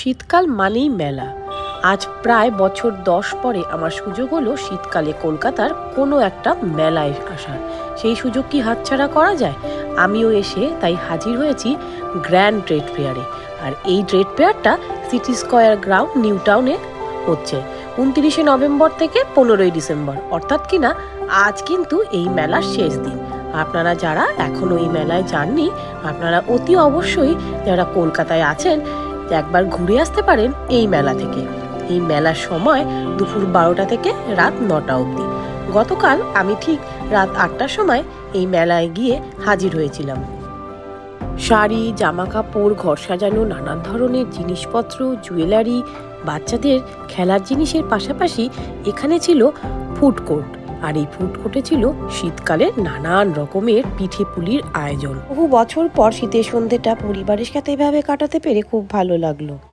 শীতকাল মানেই মেলা। আজ প্রায় বছর 10 পরে আমার সুযোগ হলো শীতকালে কলকাতার কোনো একটা মেলায় আসার। সেই সুযোগ কি হাতছাড়া করা যায়? আমিও এসে তাই হাজির হয়েছি গ্র্যান্ড ট্রেড ফেয়ারে। আর এই ট্রেড ফেয়ারটা সিটি স্কোয়ার গ্রাউন্ড নিউ টাউনে হচ্ছে 29শে নভেম্বর থেকে 15ই ডিসেম্বর, অর্থাৎ কিনা আজ কিন্তু এই মেলার শেষ দিন। আপনারা যারা এখনো এই মেলায় যাননি, আপনারা অতি অবশ্যই যারা কলকাতায় আছেন একবার ঘুরে আসতে পারেন এই মেলা থেকে। এই মেলার সময় দুপুর 12টা থেকে রাত 9টা অবধি। গতকাল আমি ঠিক রাত 8টার সময় এই মেলায় গিয়ে হাজির হয়েছিলাম। শাড়ি, জামা কাপড়, ঘর সাজানো, নানান ধরনের জিনিসপত্র, জুয়েলারি, বাচ্চাদের খেলার জিনিসের পাশাপাশি এখানে ছিল ফুড কোর্ট। আর এই ফুড কোর্টে ছিল শীতকালের নানান রকমের পিঠে পুলির আয়োজন। বহু বছর পর শীতের সন্ধ্যেটা পরিবারের সাথে এভাবে কাটাতে পেরে খুব ভালো লাগলো।